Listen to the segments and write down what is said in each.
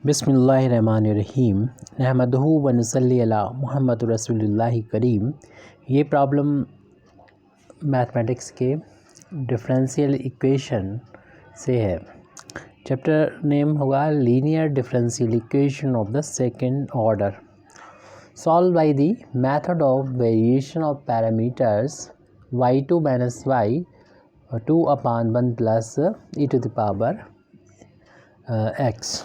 बिस्मिल्लाहिर्रहमानिर्रहीम नहमदुहु व नसल्ली अला मुहम्मद रसूलुल्लाहि करीम। ये प्रॉब्लम मैथमेटिक्स के डिफरेंशियल इक्वेशन से है। चैप्टर नेम होगा linear differential equation of the second order. Solve by the method of variation of parameters y2 minus y 2/1 plus e to the power x।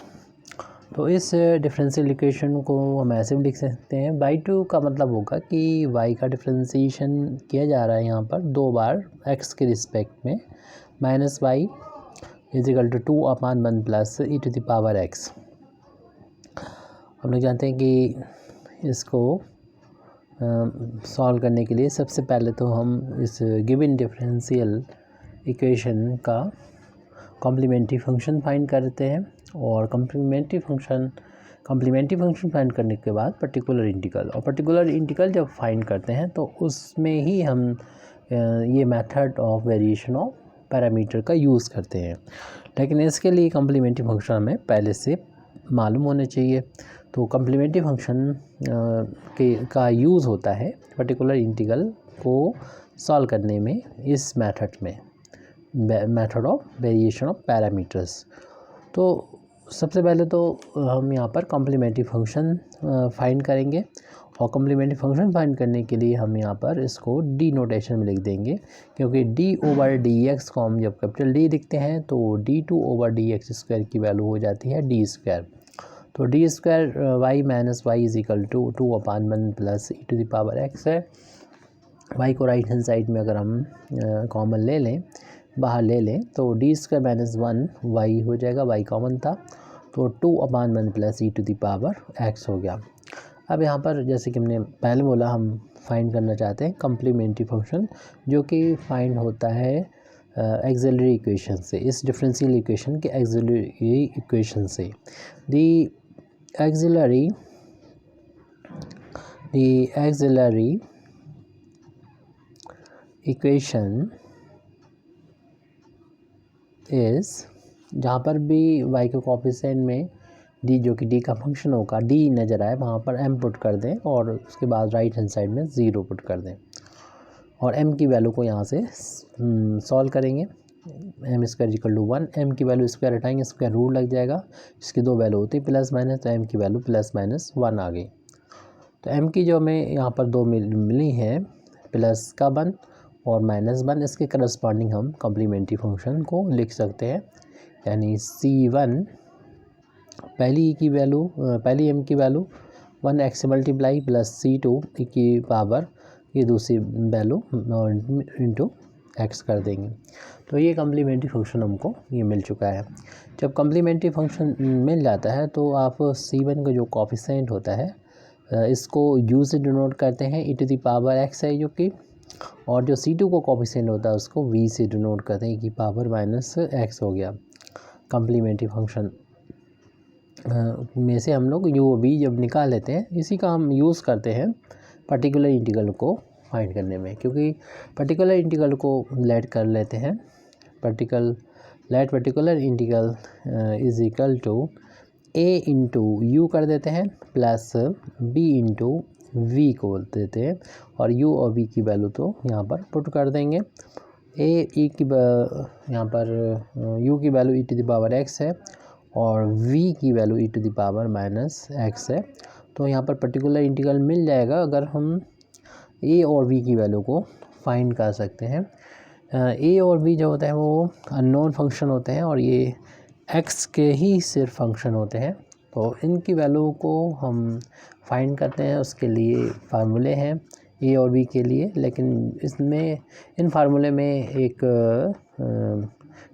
तो इस डिफरेंशियल इक्वेशन को हम ऐसे भी लिख सकते हैं। y2 का मतलब होगा कि y का डिफरेंशिएशन किया जा रहा है यहाँ पर 2 बार x के रिस्पेक्ट में, minus y is equal to 2/1 plus e to the power x। हम लोग जानते हैं कि इसको सॉल्व करने के लिए सबसे पहले तो हम इस गिवन डिफरेंशियल इक्वेशन का कॉम्प्लीमेंट्री फंक्शन फाइंड करते हैं और कॉम्प्लीमेंट्री फंक्शन फाइंड करने के बाद पर्टिकुलर इंटीग्रल जब फाइंड करते हैं तो उसमें ही हम ये method of variation of parameter का यूज़ करते हैं। लेकिन इसके लिए कॉम्प्लीमेंट्री फंक्शन हमें पहले से मालूम होने चाहिए। तो कॉम्प्लीमेंट्री फंक्शन का यूज़ होता है पर्टिकुलर इंटीग्रल को सॉल्व करने में इस method of variation of parameters. तो सबसे पहले तो हम यहाँ पर कॉम्प्लीमेंट्री फंक्शन फाइंड करेंगे और कॉम्प्लीमेंट्री फंक्शन फाइंड करने के लिए हम यहाँ पर इसको डी नोटेशन में लिख देंगे, क्योंकि डी ओवर डी एक्स को हम जब कैपिटल डी लिखते हैं तो d2 over d x square की वैल्यू हो जाती है डी स्क्वायर। तो d square y minus y is equal to 2/1 plus e to the power x है। वाई को राइट हैंड साइड में अगर हम कॉमन ले लें, बाहर ले लें, तो डी स्क्वायर माइनस 1 वाई हो जाएगा, वाई कॉमन था तो 2/1 plus e to the power x हो गया। अब यहाँ पर जैसे कि हमने पहले बोला, हम फाइंड करना चाहते हैं कॉम्प्लीमेंट्री फंक्शन, जो कि फाइंड होता है एक्सिलरी इक्वेशन से, इस डिफरेंशियल इक्वेशन के एक्सिलरी इक्वेशन से। द एक्सिलरी इक्वेशन इस जहाँ पर भी y के कोफिशिएंट में d जो कि d का फंक्शन होगा, d नज़र आए वहाँ पर m पुट कर दें और उसके बाद राइट हैंड साइड में 0 पुट कर दें और m की वैल्यू को यहाँ से सॉल्व करेंगे। m square equal to 1, m की वैल्यू स्क्वायर हटाएंगे, स्क्वायर रूट लग जाएगा, इसकी 2 वैल्यू होती है प्लस माइनस, तो m की वैल्यू प्लस माइनस 1 आ गई। तो m की जो हमें यहाँ पर 2 मिली है, प्लस का 1 और माइनस 1, इसके करस्पॉन्डिंग हम कॉम्प्लीमेंट्री फंक्शन को लिख सकते हैं, यानी c1 पहली m की value 1x multiply plus c2 की पावर ये दूसरी वैल्यू इंटू x कर देंगे। तो ये कॉम्प्लीमेंट्री फंक्शन हमको ये मिल चुका है। जब कॉम्प्लीमेंट्री फंक्शन मिल जाता है तो आप c1 का जो कोफिशिएंट होता है इसको u से डिनोट करते हैं, e to the power x है जो कि, और जो c2 को कोफिशिएंट होता है उसको v से डिनोट करते हैं, की पावर माइनस x हो गया। कॉम्प्लीमेंट्री फंक्शन में से हम लोग u और v जब निकाल लेते हैं, इसी का हम यूज़ करते हैं पर्टिकुलर इंटीग्रल को फाइंड करने में, क्योंकि पर्टिकुलर इंटीग्रल को लेट कर लेते हैं। Particular integral is equal to a into u कर देते हैं प्लस b इंटू वी को देते हैं, और u और v की वैल्यू तो यहाँ पर पुट कर देंगे। यहाँ पर u की value e to the power x है और v की value e to the power minus x है। तो यहाँ पर पर्टिकुलर इंटीग्रल मिल जाएगा अगर हम a और v की वैल्यू को फाइंड कर सकते हैं। a और v जो होते हैं वो अननोन फंक्शन होते हैं और ये x के ही सिर्फ फंक्शन होते हैं, तो इनकी वैल्यू को हम फाइंड करते हैं। उसके लिए फार्मूले हैं a और v के लिए, लेकिन इसमें इन फार्मूले में एक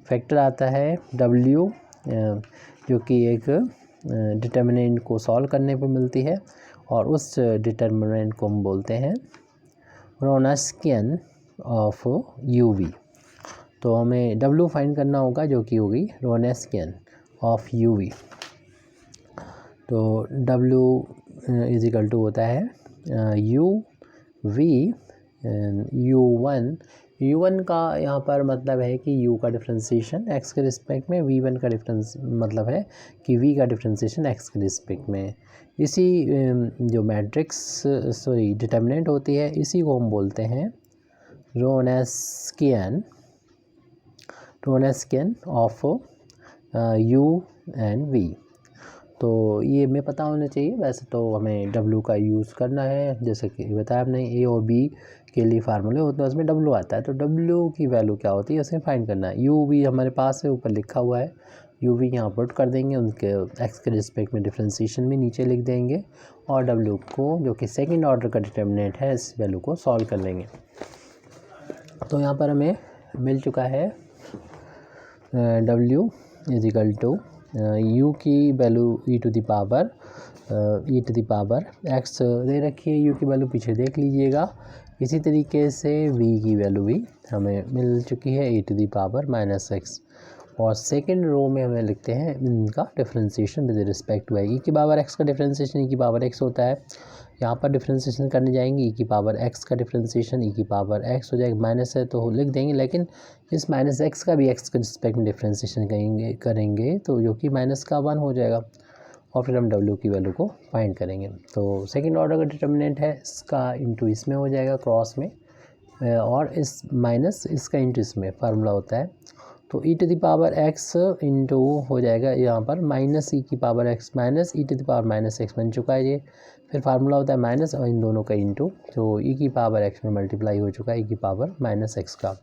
फैक्टर आता है w, जो कि एक डिटर्मिनेंट को सॉल्व करने पर मिलती है, और उस डिटर्मिनेंट को हम बोलते हैं रोनस्कियन ऑफ uv। तो हमें w फाइंड करना होगा जो कि होगी रोनस्कियन ऑफ uv। तो w इज इक्वल टू होता है u v u1 u1 का यहाँ पर मतलब है कि u का डिफ्रेंसिएशन x के रिस्पेक्ट में, v1 का डिफरेंस मतलब है कि v का डिफ्रेंसिएशन x के रिस्पेक्ट में। इसी जो मैट्रिक्स डिटर्मिनेंट होती है, इसी को हम बोलते हैं रोनेस्कियन ऑफ u एंड v। तो ये हमें पता होना चाहिए। वैसे तो हमें w का यूज़ करना है, जैसे कि बताया हमने a और b के लिए फार्मूले होते हैं, उसमें w आता है, तो w की वैल्यू क्या होती है उसे फाइंड करना है। u भी हमारे पास है, ऊपर लिखा हुआ है, u भी यहाँ पुट कर देंगे, उनके x के रिस्पेक्ट में डिफ्रेंसिएशन भी नीचे लिख देंगे, और w को जो कि सेकेंड ऑर्डर का डिटर्मिनेंट है, इस वैल्यू को सॉल्व कर लेंगे। तो यहाँ पर हमें मिल चुका है w is equal to u की value e to the power x दे रखी है, u की वैल्यू पीछे देख लीजिएगा। इसी तरीके से v की वैल्यू भी हमें मिल चुकी है e to the power -x, और सेकेंड रो में हमें लिखते हैं इनका differentiation with respect to e की पावर x का डिफ्रेंसिएशन e की पावर x होता है। यहाँ पर डिफ्रेंसिएशन करने जाएंगे, e की पावर x का डिफ्रेंसिएशन e की पावर x हो जाएगा, माइनस है तो लिख देंगे, लेकिन इस -x का भी x के रिस्पेक्ट में डिफ्रेंसिएशन करेंगे तो जो कि -1 हो जाएगा, और फिर हम w की वैल्यू को फाइंड करेंगे। तो सेकेंड ऑर्डर का डिटर्मिनेंट है, इसका इंटू इसमें हो जाएगा क्रॉस में, और इस माइनस इसका इंटू इसमें फार्मूला होता है। तो e to the power x into हो जाएगा यहाँ पर माइनस e की power x minus e to the power -x बन चुका है ये, फिर फार्मूला होता है माइनस और इन दोनों का इंटू, तो e की पावर x में मल्टीप्लाई हो चुका है e की पावर -x का।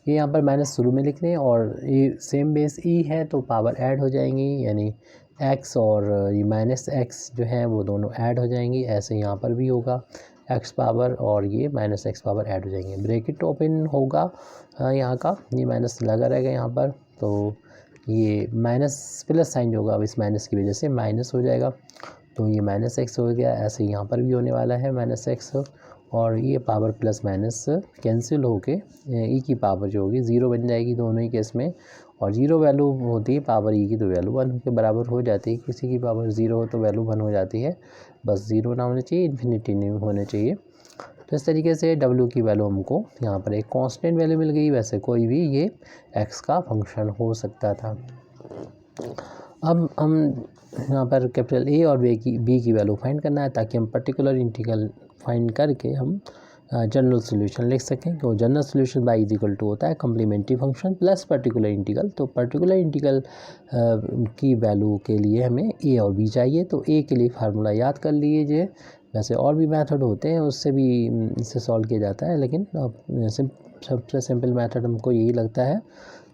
ये यहाँ पर माइनस शुरू में लिख रहे हैं, और ये सेम बेस e है तो पावर ऐड हो जाएंगी, यानी x और ये -x जो है वो दोनों ऐड हो जाएंगी। ऐसे यहाँ पर भी होगा, x पावर और ये -x पावर ऐड हो जाएंगे, ब्रैकेट ओपन होगा यहाँ का, ये माइनस लगा रहेगा यहाँ पर, तो ये माइनस प्लस साइन जो होगा अब इस माइनस की वजह से माइनस हो जाएगा, तो ये -x हो गया। ऐसे यहाँ पर भी होने वाला है -x, और ये पावर प्लस माइनस कैंसिल होके e की पावर जो होगी 0 बन जाएगी दोनों ही केस में, और 0 वैल्यू होती है पावर e की तो वैल्यू 1 के बराबर हो जाती है। किसी की पावर 0 हो तो वैल्यू 1 हो जाती है, बस 0 ना होना चाहिए, इन्फिनिटी नहीं होना चाहिए। तो इस तरीके से w की वैल्यू हमको यहाँ पर एक कांस्टेंट वैल्यू मिल गई। वैसे कोई भी ये x का फंक्शन हो सकता था। अब हम यहाँ पर कैपिटल A और b की वैल्यू फाइंड करना है, ताकि हम पर्टिकुलर इंटीग्रल फाइंड करके हम जनरल सॉल्यूशन लिख सकें। तो general solution y is equal to होता है complementary function plus particular integral. तो पर्टिकुलर इंटीग्रल की वैल्यू के लिए हमें a और b चाहिए, तो a के लिए फार्मूला याद कर लीजिए। वैसे और भी मेथड होते हैं, उससे भी इससे सॉल्व किया जाता है, लेकिन सबसे सिंपल मेथड हमको यही लगता है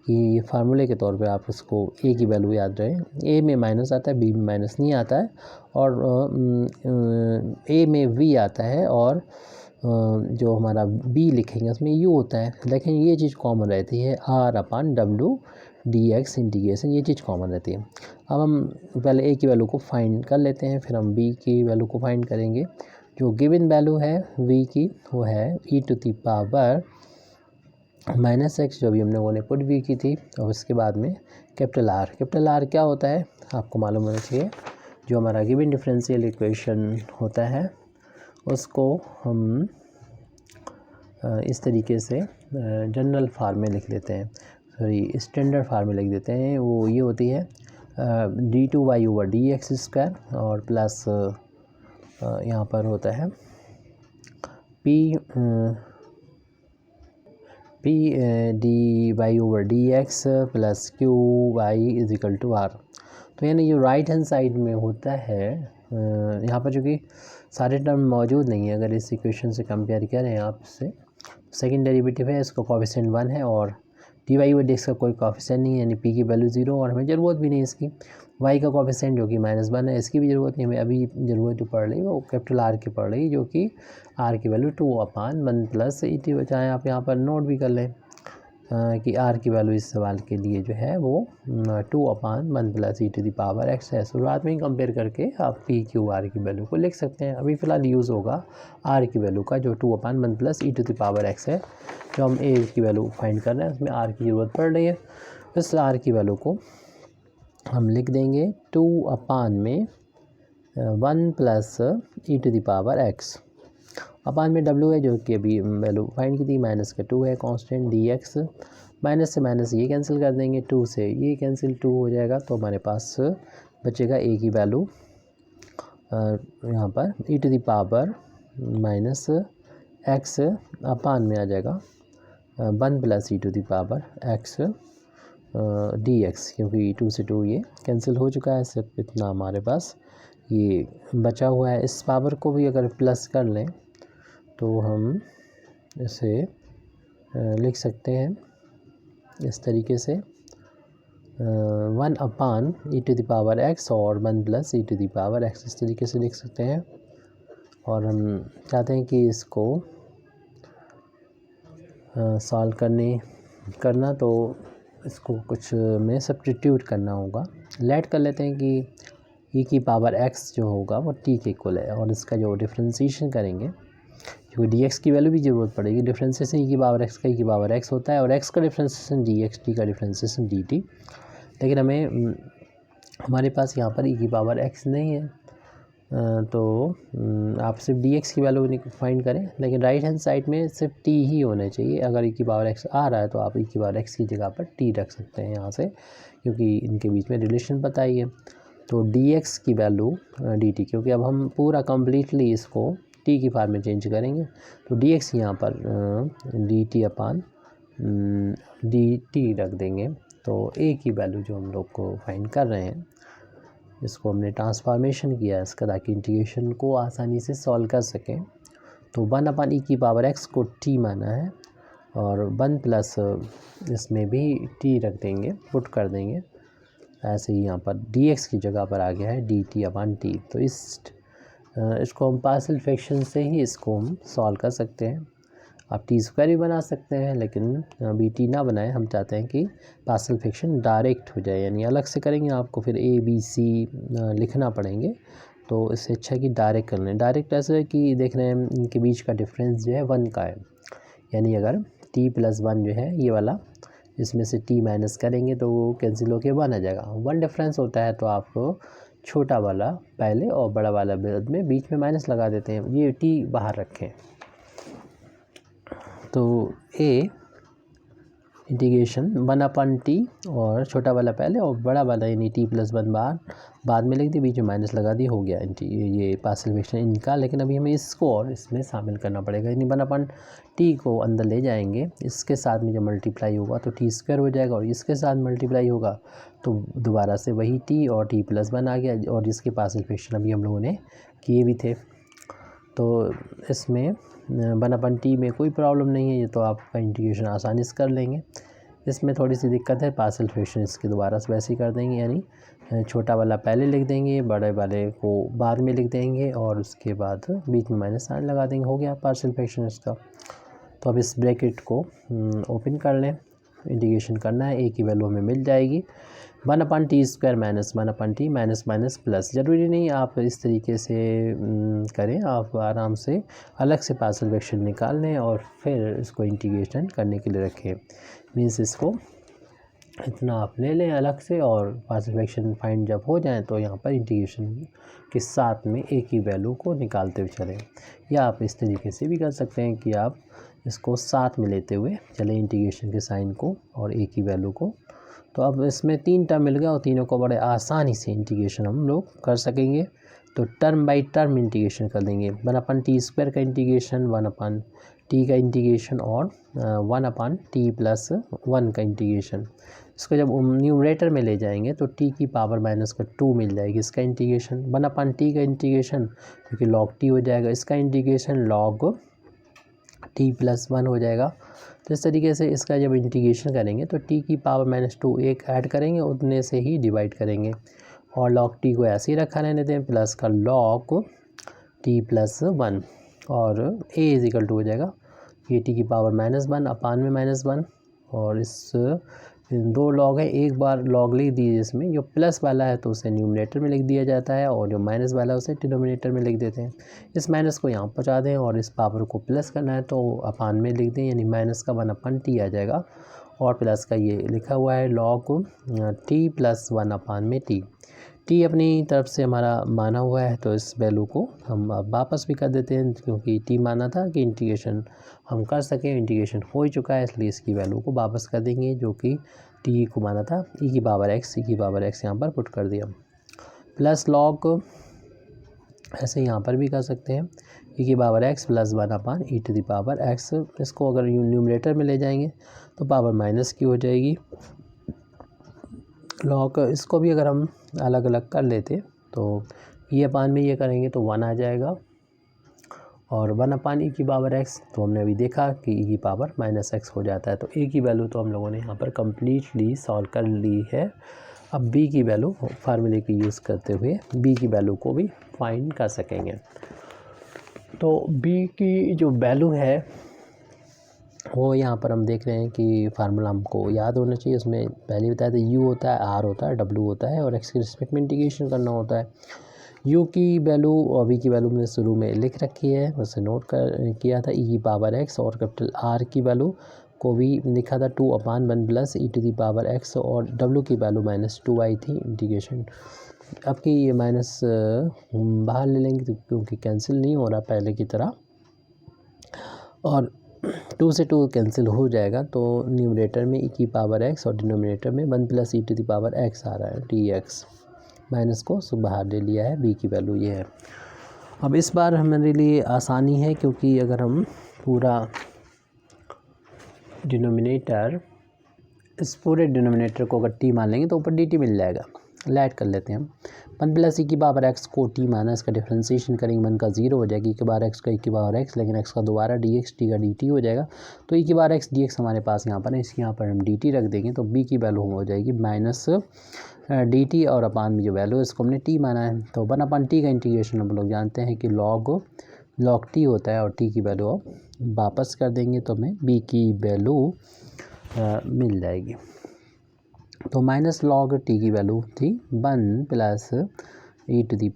कि फार्मूले के तौर पे आप उसको a की वैल्यू याद रहे। a में माइनस आता है, b में माइनस नहीं आता है, और a में v आता है, और जो हमारा b लिखेंगे उसमें u होता है, लेकिन ये चीज़ कॉमन रहती है r/w dx इंटीग्रेशन, ये चीज़ कॉमन रहती है। अब हम पहले a की वैल्यू को फाइंड कर लेते हैं, फिर हम b की वैल्यू को फाइंड करेंगे। जो गिवन वैल्यू है v की वो है e to the power -x, जो भी हमने वो पुट भी की थी, और उसके बाद में कैपिटल R क्या होता है आपको मालूम होना चाहिए। जो हमारा गिवन डिफरेंशियल इक्वेशन होता है उसको हम इस तरीके से जनरल फार्म में लिख लेते हैं, सॉरी स्टैंडर्ड फार्म में लिख देते हैं। वो ये होती है d2y/dx², और प्लस यहाँ पर होता है p dy/dx plus qy is equal to r। तो यानी जो राइट हैंड साइड में होता है, यहाँ पर जो कि सारे टर्म मौजूद नहीं है, अगर इस इक्वेशन से कंपेयर करें आप इससे, सेकेंड डेरिवेटिव है, इसका कोफिशिएंट 1 है, और dy/dx का कोई कोफिशिएंट नहीं है, यानी p की वैल्यू 0, और हमें ज़रूरत भी नहीं इसकी। y का कोफिशिएंट जो कि -1 है, इसकी भी ज़रूरत नहीं, हमें अभी ज़रूरत जो पड़ रही है वो कैपिटल R की पड़ रही है, जो कि r की वैल्यू 2/1 प्लस e, चाहे आप यहाँ पर नोट भी कर लें कि r की वैल्यू इस सवाल के लिए जो है वो 2/1 plus e to the power x है। शुरुआत में ही कंपेयर करके आप p q r की वैल्यू को लिख सकते हैं। अभी फ़िलहाल यूज़ होगा r की वैल्यू का, जो 2/1 plus e to the power x है। जो हम a की वैल्यू फाइंड कर रहे हैं उसमें r की ज़रूरत पड़ रही है, इस r की वैल्यू को हम लिख देंगे 2/1 plus e to the power x, upon में डब्ल्यू है जो कि अभी वैल्यू फाइंड की थी, माइनस का 2 है कांस्टेंट डी एक्स, माइनस से माइनस ये कैंसिल कर देंगे, 2 से ये कैंसिल 2 हो जाएगा, तो हमारे पास बचेगा ए की वैल्यू यहाँ पर e to the power minus x upon में आ जाएगा 1 plus e to the power x d x, क्योंकि 2 से 2 ये कैंसिल हो चुका है, सिर्फ इतना हमारे पास ये बचा हुआ है। इस पावर को भी अगर प्लस कर लें तो हम इसे लिख सकते हैं इस तरीके से 1 upon e to the power x और 1 plus e to the power x, इस तरीके से लिख सकते हैं। और हम चाहते हैं कि इसको सॉल्व करना तो इसको कुछ में सब्स्टिट्यूट करना होगा। लेट कर लेते हैं कि ई की पावर एक्स जो होगा वो टी के इक्वल है, और इसका जो डिफ्रेंसीशन करेंगे क्योंकि डी एक्स की वैल्यू भी ज़रूरत पड़ेगी, डिफ्रेंसीशन ई की पावर एक्स का ई की पावर एक्स होता है, और एक्स का डिफ्रेंसीशन डी एक्स, टी का डिफ्रेंसीशन डी टी। लेकिन हमारे पास यहाँ पर ई की पावर एक्स नहीं है, तो आप सिर्फ डी एक्स की वैल्यू फाइंड करें, लेकिन राइट हैंड साइड में सिर्फ टी ही होना चाहिए। अगर ई की पावर एक्स आ रहा है तो आप ई की पावर एक्स की जगह पर टी रख सकते हैं यहाँ से, क्योंकि इनके बीच में रिलेशन पता ही है। तो डी एक्स की वैल्यू डी टी, क्योंकि अब हम पूरा कम्प्लीटली इसको टी की फॉर्म में चेंज करेंगे, तो डी एक्स यहाँ पर D T upon D T रख देंगे। तो ए की वैल्यू जो हम लोग को फाइंड कर रहे हैं, इसको हमने ट्रांसफॉर्मेशन किया है इसका, ताकि इंटीग्रेशन को आसानी से सॉल्व कर सकें। तो 1 अपान ई की पावर एक्स को टी माना है, और 1 प्लस इसमें भी टी रख देंगे, पुट कर देंगे। ऐसे ही यहाँ पर डी एक्स की जगह पर आ गया है डी टी अपान टी। तो इसको हम पार्शियल फ्रैक्शन से ही इसको हम सॉल्व कर सकते हैं। आप टी स्क्वायर भी बना सकते हैं, लेकिन बी टी ना बनाएं, हम चाहते हैं कि पार्शियल फ्रैक्शन डायरेक्ट हो जाए, यानी अलग से करेंगे आपको फिर ए बी सी लिखना पड़ेंगे, तो इससे अच्छा है कि डायरेक्ट कर लें। डायरेक्ट ऐसे है कि देख रहे हैं इनके बीच का डिफरेंस जो है 1 का है, यानी अगर टी प्लस 1 जो है ये वाला, इसमें से टी माइनस करेंगे तो वो कैंसिल होकर 1 आ जाएगा। 1 डिफरेंस होता है, तो आप छोटा वाला पहले और बड़ा वाला बाद में, बीच में माइनस लगा देते हैं, ये टी बाहर रखें। तो ए इंटीग्रेशन 1 अपान टी, और छोटा वाला पहले और बड़ा वाला यानी टी प्लस 1 बाद में लिख दी, बीच में माइनस लगा दी, हो गया ये पार्शियल फ्रैक्शन इनका। लेकिन अभी हमें इसको और इसमें शामिल करना पड़ेगा, यानी 1 अपान टी को अंदर ले जाएंगे, इसके साथ में जब मल्टीप्लाई होगा तो टी स्क्वायर हो जाएगा, और इसके साथ मल्टीप्लाई होगा तो दोबारा से वही टी और टी प्लस 1 आ गया, और जिसके पार्शियल फ्रैक्शन अभी हम लोगों ने किए भी थे। तो इसमें 1 अपान टी में कोई प्रॉब्लम नहीं है, ये तो आपका इंटीग्रेशन आसानी से कर लेंगे। इसमें थोड़ी सी दिक्कत है, पार्शियल फ्रैक्शन इसके दोबारा से वैसे ही कर देंगे, यानी छोटा वाला पहले लिख देंगे, बड़े वाले को बाद में लिख देंगे, और उसके बाद बीच में माइनस साइन लगा देंगे, हो गया पार्शियल फ्रैक्शन इसका। तो अब इस ब्रैकेट को ओपन कर लें, इंटीग्रेशन करना है, ए की वैल्यू हमें मिल जाएगी 1 अपान टी स्क्वायर माइनस 1 अपान टी माइनस माइनस प्लस। ज़रूरी नहीं आप इस तरीके से करें, आप आराम से अलग से पार्शियल फ्रैक्शन निकाल लें और फिर इसको इंटीग्रेशन करने के लिए रखें। मीन्स इसको इतना आप ले लें अलग से, और पार्शियल फ्रैक्शन फाइंड जब हो जाए तो यहाँ पर इंटीग्रेशन के साथ में ए की वैल्यू को निकालते हुए चलें। या आप इस तरीके से भी कर सकते हैं कि आप इसको साथ में लेते हुए चलें इंटीग्रेशन के साइन को और ए की वैल्यू को। तो अब इसमें 3 टर्म मिल गया, और तीनों को बड़े आसानी से इंटीग्रेशन हम लोग कर सकेंगे। तो टर्म बाई टर्म इंटीग्रेशन कर देंगे, 1 अपान टी स्क्वायर का इंटीग्रेशन, 1 अपान टी का इंटीग्रेशन, और 1 अपान टी प्लस 1 का इंटीग्रेशन। इसको जब न्यूमरेटर में ले जाएंगे तो टी की पावर माइनस का 2 मिल जाएगी, इसका इंटीग्रेशन। 1 अपान टी का इंटीग्रेशन क्योंकि लॉग टी हो जाएगा, इसका इंटीग्रेशन लॉग टी प्लस 1 हो जाएगा। तो इस तरीके से इसका जब इंटीग्रेशन करेंगे तो टी की पावर माइनस 2 एक ऐड करेंगे, उतने से ही डिवाइड करेंगे, और लॉग टी को ऐसे ही रखा रहने दें, प्लस का लॉग टी प्लस 1, और ए इज इक्वल टू हो जाएगा ये टी की पावर -1 अपान में -1, और इस 2 लॉग है, एक बार लॉग लिख दीजिए, इसमें जो प्लस वाला है तो उसे न्यूमरेटर में लिख दिया जाता है, और जो माइनस वाला है उसे डिनोमिनेटर में लिख देते हैं। इस माइनस को यहाँ पहुँचा दें, और इस पावर को प्लस करना है तो अपान में लिख दें, यानी माइनस का 1 अपान टी आ जाएगा, और प्लस का ये लिखा हुआ है लॉग टी प्लस 1 अपान में टी। टी अपनी तरफ से हमारा माना हुआ है, तो इस वैल्यू को हम अब वापस भी कर देते हैं, क्योंकि टी माना था कि इंटीग्रेशन हम कर सकें, इंटीग्रेशन हो ही चुका है, इसलिए इसकी वैल्यू को वापस कर देंगे, जो कि टी को माना था ई की पावर एक्स यहाँ पर पुट कर दिया। प्लस लॉग ऐसे यहाँ पर भी कर सकते हैं, ई की power x plus 1 e to the power x. इसको अगर न्यूमरेटर में ले जाएंगे तो पावर माइनस की हो जाएगी। लॉग इसको भी अगर हम अलग अलग कर लेते तो ई अपान में ये करेंगे तो 1 आ जाएगा, और 1 ई की पावर एक्स तो हमने अभी देखा कि ई की पावर माइनस एक्स हो जाता है। तो ए की वैल्यू तो हम लोगों ने यहाँ पर कम्प्लीटली सॉल्व कर ली है। अब बी की वैल्यू फार्मूले की यूज़ करते हुए बी की वैल्यू को भी फाइंड कर सकेंगे। तो बी की जो वैल्यू है वो यहाँ पर हम देख रहे हैं कि फार्मूला हमको याद होना चाहिए। उसमें पहले बताया था यू होता है, आर होता है, डब्ल्यू होता है, और एक्स के रिस्पेक्ट में इंटीग्रेशन करना होता है। यू की वैल्यू और वी की वैल्यू मैंने शुरू में लिख रखी है, उसे नोट कर किया था ई की पावर एक्स, और कैपिटल आर की वैल्यू को भी लिखा था 2/1 plus e to the power x, और डब्ल्यू की वैल्यू -2 आई थी इंटीग्रेशन। अब की ये माइनस बाहर ले लेंगे क्योंकि कैंसिल नहीं हो रहा पहले की तरह, और 2 से 2 कैंसिल हो जाएगा, तो न्यूमरेटर में ई की पावर एक्स और डिनोमिनेटर में 1 plus e to the power x आ रहा है, डी एक्स। माइनस को बाहर ले लिया है, बी की वैल्यू ये है। अब इस बार हमारे लिए आसानी है, क्योंकि अगर हम पूरा डिनोमिनेटर, इस पूरे डिनोमिनेटर को अगर टी मान लेंगे तो ऊपर डी टी मिल जाएगा। ऐड कर लेते हैं हम 1 प्लस ई की पावर एक्स को टी माना, इसका डिफ्रेंसिएशन करेंगे 1 का 0 हो जाएगी, ई की पावर एक्स का ई की पावर एक्स, लेकिन एक्स का दोबारा डी एक्स, टी का डी टी हो जाएगा। तो ई की पावर एक्स डी एक्स हमारे पास यहाँ पर है, इसके यहाँ पर हम डी टी रख देंगे, तो बी की वैल्यू हो जाएगी माइनस डी टी, और अपान में जो वैल्यू है इसको हमने टी माना है, तो 1/t का इंटीग्रेशन हम लोग जानते हैं कि लॉग टी होता है, और टी की वैल्यू अब वापस कर देंगे तो हमें बी की वैल्यू मिल जाएगी। तो माइनस लॉग टी की वैल्यू थी 1 plus e to the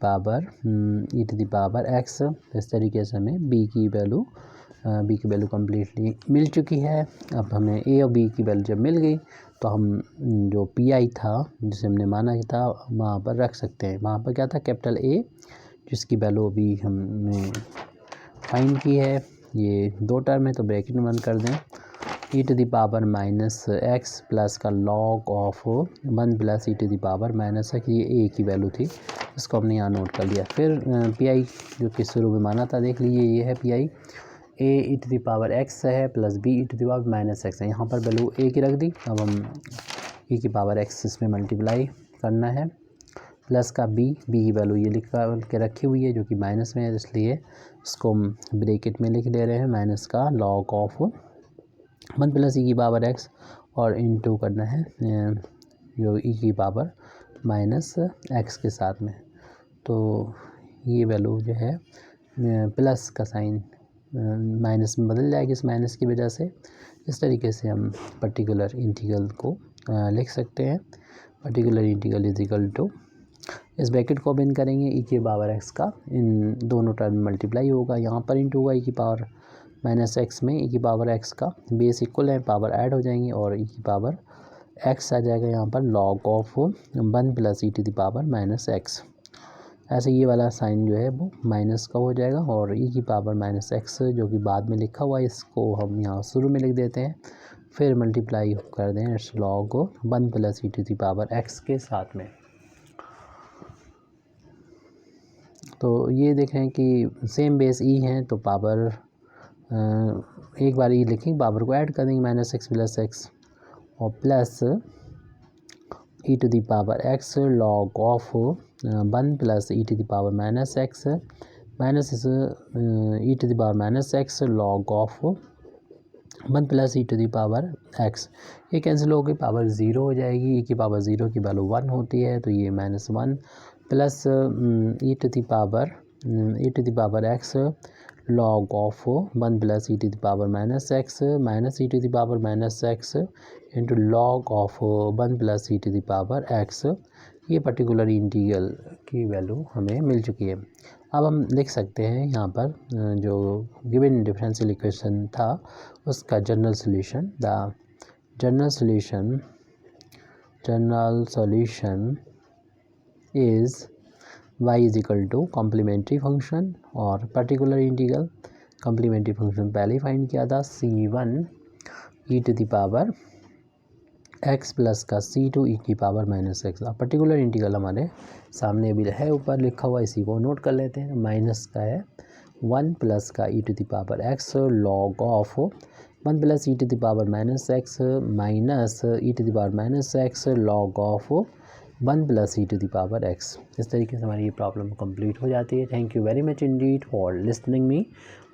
power x. इस तरीके से हमें बी की वैल्यू कम्प्लीटली मिल चुकी है। अब हमें ए और बी की वैल्यू जब मिल गई तो हम जो पी आई था जिसे हमने माना था वहाँ पर रख सकते हैं। वहाँ पर क्या था, कैपिटल ए, जिसकी वैल्यू अभी हमने फाइंड की है। ये 2 टर्म है तो ब्रैकेट में बंद कर दें, e to the power minus x plus का log of 1 plus e to the power minus x, ये ए की वैल्यू थी, इसको हमने यहाँ नोट कर लिया। फिर पी आई जो कि शुरू में माना था, देख लीजिए ये है p i, a e to the power x है plus b e to the power minus x है। यहाँ पर वैल्यू ए की रख दी। अब हम ई की पावर एक्स इसमें मल्टीप्लाई करना है, प्लस का बी की वैल्यू ये लिख के रखी हुई है जो कि माइनस में है, इसलिए इसको हम ब्रैकेट में लिख ले रहे हैं, माइनस का लॉग ऑफ 1 प्लस ई की पावर एक्स, और इनटू करना है जो ई की पावर माइनस एक्स के साथ में। तो ये वैल्यू जो है प्लस का साइन माइनस में बदल जाएगी इस माइनस की वजह से। इस तरीके से हम पर्टिकुलर इंटीग्रल को लिख सकते हैं। Particular integral is equal to, इस ब्रैकेट को बिन करेंगे, ई की पावर एक्स का इन दोनों टर्म मल्टीप्लाई होगा, यहाँ पर इंटू होगा ई की पावर माइनस एक्स में, ई की पावर एक्स का बेस इक्वल है, पावर ऐड हो जाएंगी, और ई की पावर एक्स आ जाएगा यहाँ पर log of 1 plus e to the power minus x. ऐसे ये वाला साइन जो है वो माइनस का हो जाएगा, और ई की पावर माइनस एक्स जो कि बाद में लिखा हुआ है इसको हम यहाँ शुरू में लिख देते हैं, फिर मल्टीप्लाई कर दें इस log 1 plus e to the power x के साथ में। तो ये देखें कि सेम बेस ई है, तो पावर एक बार ई लिखेंगे, पावर को ऐड कर देंगे माइनस एक्स प्लस एक्स, और plus e to the power x log of 1 plus e to the power minus x, minus e to the power minus x log of 1 plus e to the power x. ये cancel हो गई, power 0 हो जाएगी, ई की power 0 की value 1 होती है, तो ये -1 plus e to the power x log of 1 plus e to the power minus x, minus e to the power minus x into log of 1 plus e to the power x. ये particular integral की value हमें मिल चुकी है। अब हम लिख सकते हैं यहाँ पर जो गिवन डिफरेंशियल इक्वेशन था उसका general solution. The general solution is y is equal to complementary function और पर्टिकुलर इंटीग्रल। कॉम्प्लीमेंट्री फंक्शन पहले ही फाइंड किया था, c1 e to the power x plus का c2 e की पावर माइनस एक्स। अब पर्टिकुलर इंटीग्रल हमारे सामने अभी है, ऊपर लिखा हुआ, इसी को नोट कर लेते हैं। माइनस का है 1 प्लस का e to the power x log of 1 plus e to the power minus x minus e to the power minus x log of 1 plus e to the power x। इस तरीके से हमारी ये problem complete हो जाती है। Thank you very much Indeed for listening me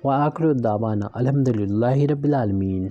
व आखिर दावाना अल्हम्दुलिल्लाहि रब्बिल आलमीन।